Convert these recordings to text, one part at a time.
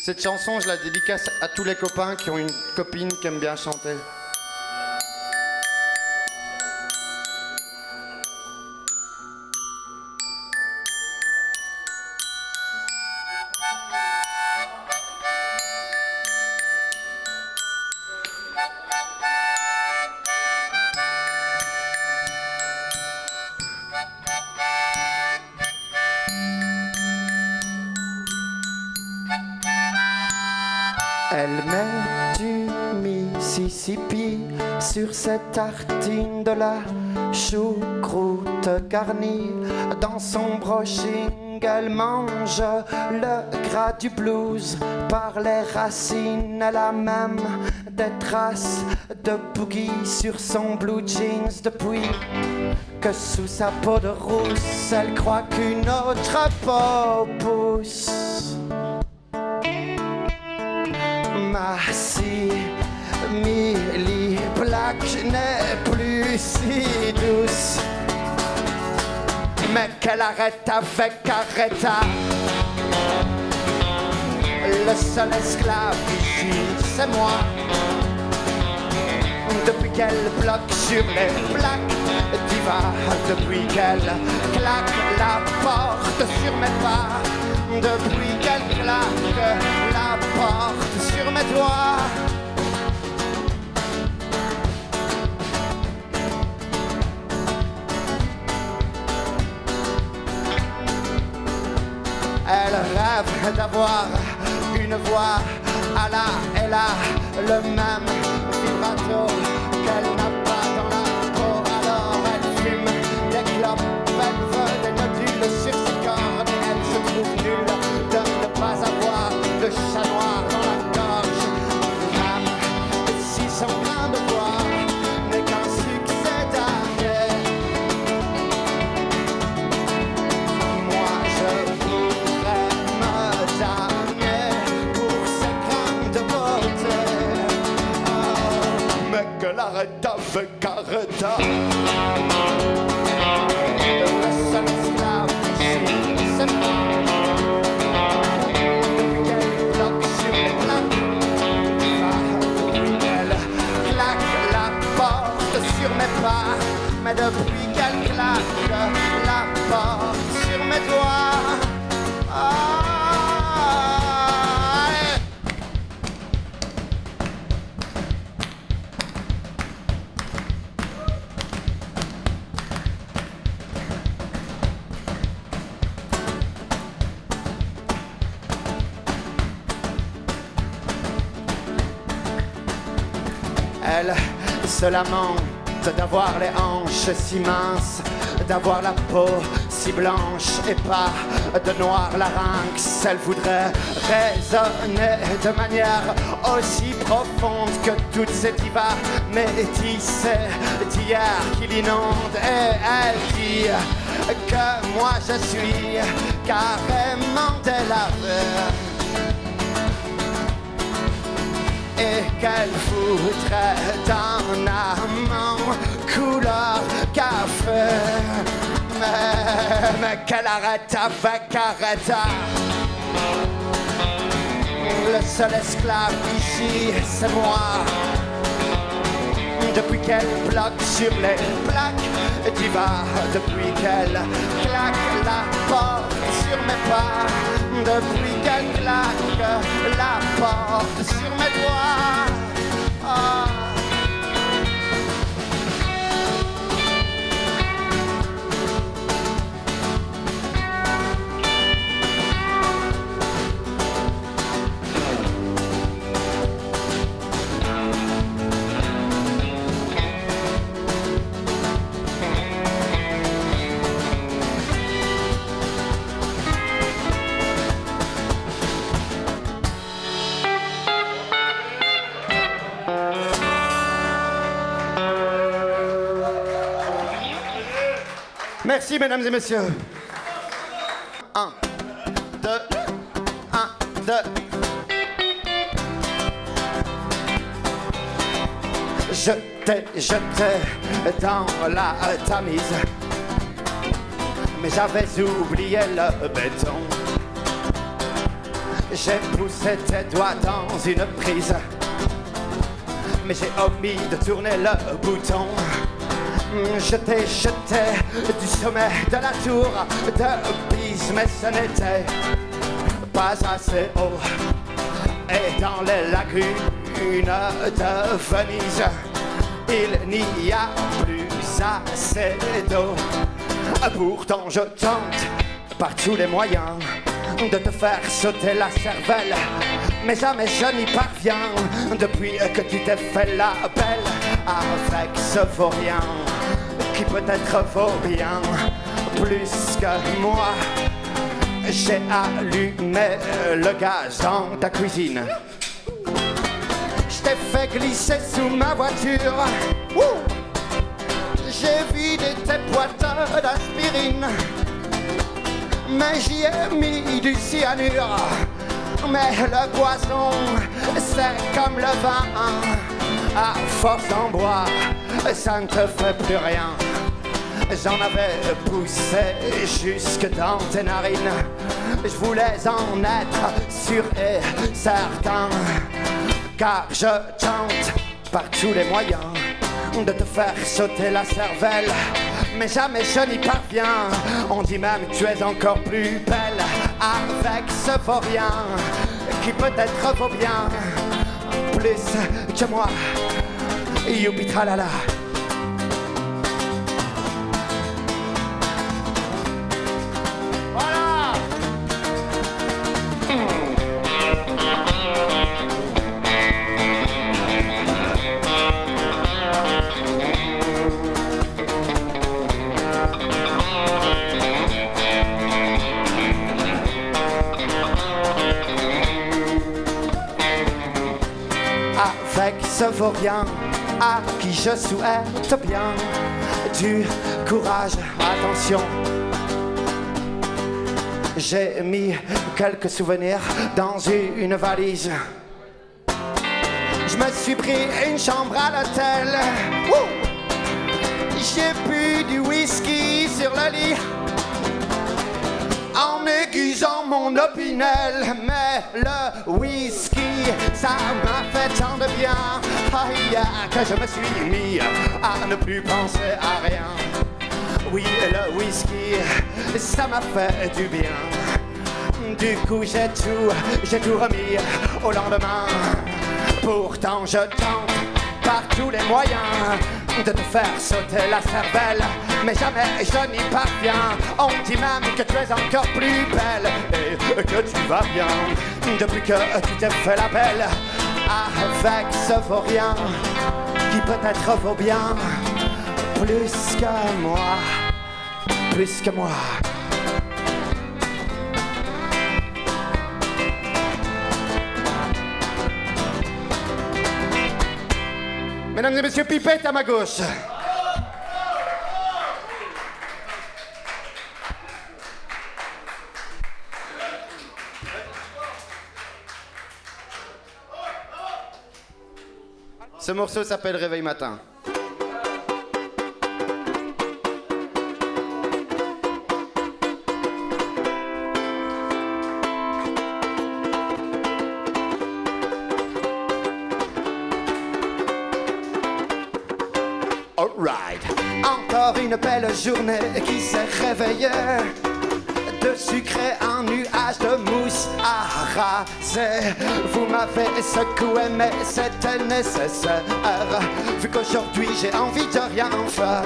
Cette chanson, je la dédicace à tous les copains qui ont une copine qui aime bien chanter. Elle met du Mississippi sur cette tartine de la choucroute garnie. Dans son brushing, elle mange le gras du blues par les racines. Elle a même des traces de boogie sur son blue jeans depuis que sous sa peau de rousse, elle croit qu'une autre peau pousse. Ma simili black n'est plus si douce, mais qu'elle arrête avec Aretha. Le seul esclave ici, c'est moi. Depuis qu'elle bloque sur les plaques divas, depuis qu'elle claque la porte sur mes pas, depuis qu'elle claque la porte sur mes doigts. Elle rêve d'avoir une voix à la, elle a le même vibrato qu'elle n'a pas dans la peau. Alors elle fume des clopes, elle veut des nodules sur ses cordes. Elle se trouve nulle de ne pas avoir de chat noir dans la gorge. Une âme de 600 grains de bois n'est qu'un succès d'année. Moi je voudrais me damner pour ces grains de beauté. Oh, mais qu'elle arrête avec Aretha. Le seul esclave ici, c'est moi. Depuis qu'elle bloque sur les plaques, depuis qu'elle claque la porte sur mes pas, mais depuis qu'elle claque la porte sur mes doigts. Ah, elle se lamente d'avoir les hanches si minces, d'avoir la peau si blanche et pas de noir larynx. Elle voudrait raisonner de manière aussi profonde que toutes ces divas métissées d'hier qui l'inondent. Et elle dit que moi je suis carrément délavé et qu'elle voudrait d'un amant couleur café. Mais qu'elle arrête avec Aretha. Le seul esclave ici, c'est moi. Depuis qu'elle bloque sur les plaques divas, depuis qu'elle claque la porte sur mes pas, depuis qu'elle claque la porte sur mes doigts. Oh. Merci, mesdames et messieurs. 1, 2, 1, 2. Je t'ai jeté dans la Tamise, mais j'avais oublié le béton. J'ai poussé tes doigts dans une prise, mais j'ai omis de tourner le bouton. Je t'ai jeté du sommet de la tour de Pise, mais ce n'était pas assez haut. Et dans les lagunes de Venise, il n'y a plus assez d'eau. Pourtant je tente par tous les moyens de te faire sauter la cervelle, mais jamais je n'y parviens depuis que tu t'es fait la belle avec ce vaurien qui peut-être vaut bien plus que moi. J'ai allumé le gaz dans ta cuisine, je t'ai fait glisser sous ma voiture. J'ai vidé tes boîtes d'aspirine, mais j'y ai mis du cyanure. Mais le poison, c'est comme le vin, à force d'en boire, ça ne te fait plus rien. J'en avais poussé jusque dans tes narines, je voulais en être sûr et certain, car je tente par tous les moyens de te faire sauter la cervelle, mais jamais je n'y parviens. On dit même que tu es encore plus belle avec ce vaurien qui peut-être vaut bien plus que moi. Youpi tralala. Voilà. Avec ce vaurien à qui je souhaite bien du courage, attention. J'ai mis quelques souvenirs dans une valise. Je me suis pris une chambre à l'hôtel. J'ai bu du whisky sur le lit en aiguisant mon opinel, mais le whisky, ça m'a fait tant de bien, que je me suis mis à ne plus penser à rien. Oui, le whisky, ça m'a fait du bien. Du coup, j'ai tout remis au lendemain. Pourtant, je tente par tous les moyens de te faire sauter la cervelle, mais jamais je n'y parviens. On dit même que tu es encore plus belle et que tu vas bien depuis que tu t'es fait la belle avec ce vaurien qui peut-être vaut bien plus que moi, plus que moi. Mesdames et messieurs, Pipette à ma gauche. Ce morceau s'appelle Réveil matin. Alright. Encore une belle journée qui s'est réveillée, de sucré un nuage de mousse à raser. Vous m'avez secoué mais c'était nécessaire, vu qu'aujourd'hui j'ai envie de rien faire.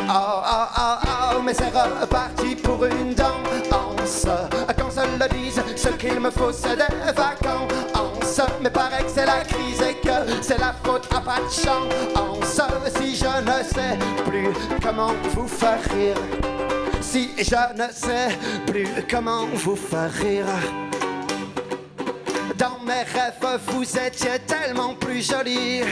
Oh oh oh oh, mais c'est reparti pour une danse. Qu'on se le dise, ce qu'il me faut c'est des vacances. Mais paraît que c'est la crise et que c'est la faute à pas de chance. Si je ne sais plus comment vous faire rire, si je ne sais plus comment vous faire rire. Dans mes rêves, vous étiez tellement plus jolie.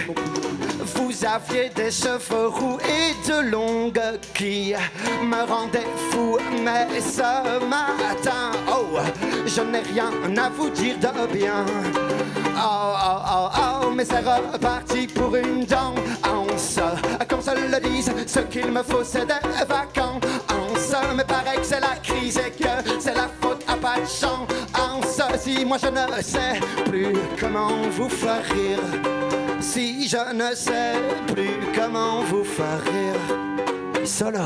Vous aviez des cheveux roux et de longues qui me rendaient fou. Mais ce matin, oh, je n'ai rien à vous dire de bien. Oh, oh, oh, oh, mais c'est reparti pour une danse. Qu'on se le dise, ce qu'il me faut c'est des vacances. Mais paraît que c'est la crise et que c'est la faute à pas de chance. si moi je ne sais plus comment vous faire rire, si je ne sais plus comment vous faire rire. Solo.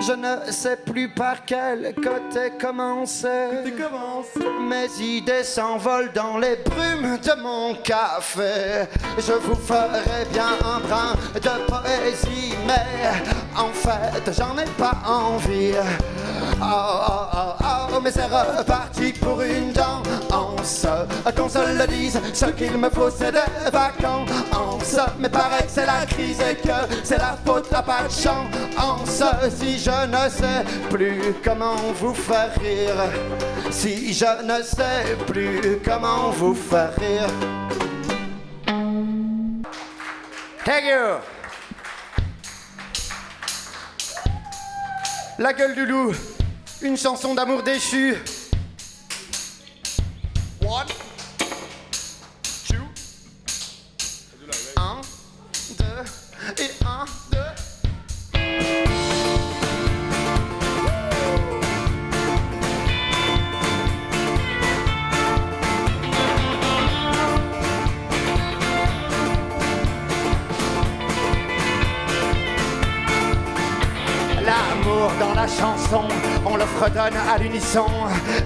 Je ne sais plus par quel côté commencer. Mes idées s'envolent dans les brumes de mon café. Je vous ferai bien un brin de poésie, mais en fait j'en ai pas envie. Oh, oh, oh, oh, mais c'est reparti pour une danse. Qu'on se le dise, ce qu'il me faut c'est des vacances. Mais paraît que c'est la crise et que c'est la faute, n'a pas de chance. Si je ne sais plus comment vous faire rire, si je ne sais plus comment vous faire rire. Thank you. La gueule du loup, une chanson d'amour déchu. One, two, un, deux, et un, deux. L'amour dans la chanson, on le fredonne à l'unisson.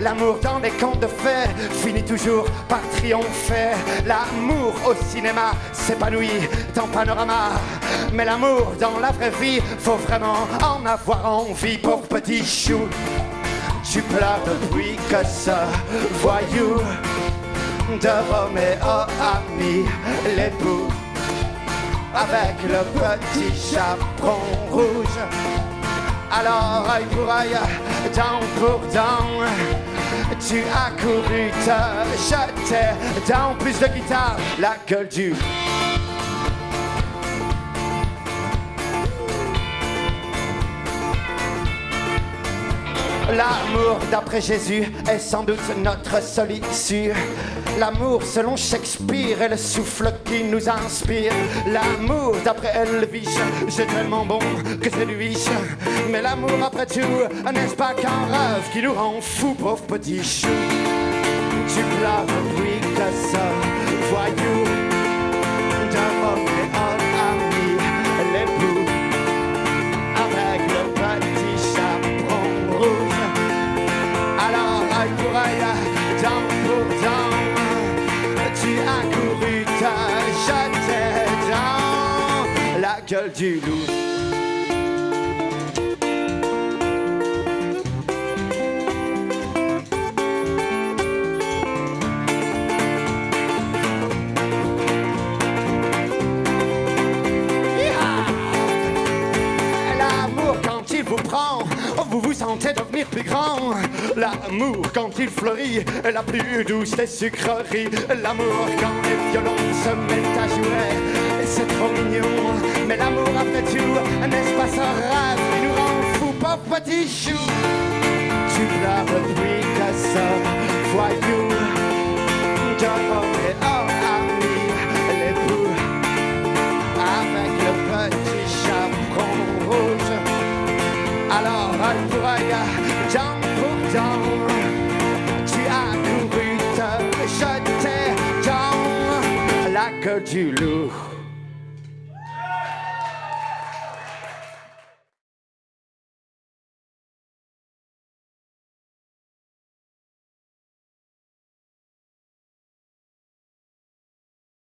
L'amour dans les contes de fées finit toujours par triompher. L'amour au cinéma s'épanouit dans Panorama. Mais l'amour dans la vraie vie, faut vraiment en avoir envie. Pauvre petit chou, tu pleures depuis que ce voyou de Roméo a mis l'époux avec le petit chaperon rouge. Alors œil pour œil, dent pour dent, tu as couru te jeter dans plus de guitare, la gueule du... L'amour d'après Jésus est sans doute notre seule issue. L'amour selon Shakespeare est le souffle qui nous inspire. L'amour d'après Elvis, j'ai tellement bon que c'est du vice. Mais l'amour après tout, n'est-ce pas qu'un rêve qui nous rend fous, pauvre petit chou. Tu pleures depuis que ce voyou de Roméo a mis l'époux avec le petit chaperon rouge. Alors œil pour œil, dent pour dent, tu as couru te jeter dans la gueule du loup. Vous vous sentez devenir plus grand. L'amour quand il fleurit est la plus douce des sucreries. L'amour quand les violons se mettent à jouer, c'est trop mignon. Mais l'amour après tout, n'est-ce pas ce rêve qui nous rend fous, pauvre petit chou. Tu pleures depuis que ce voyou de Roméo a mis l'époux avec le petit chaperon rouge. Alors œil pour œil, dent pour dent, tu as couru te jeter dans la gueule du loup.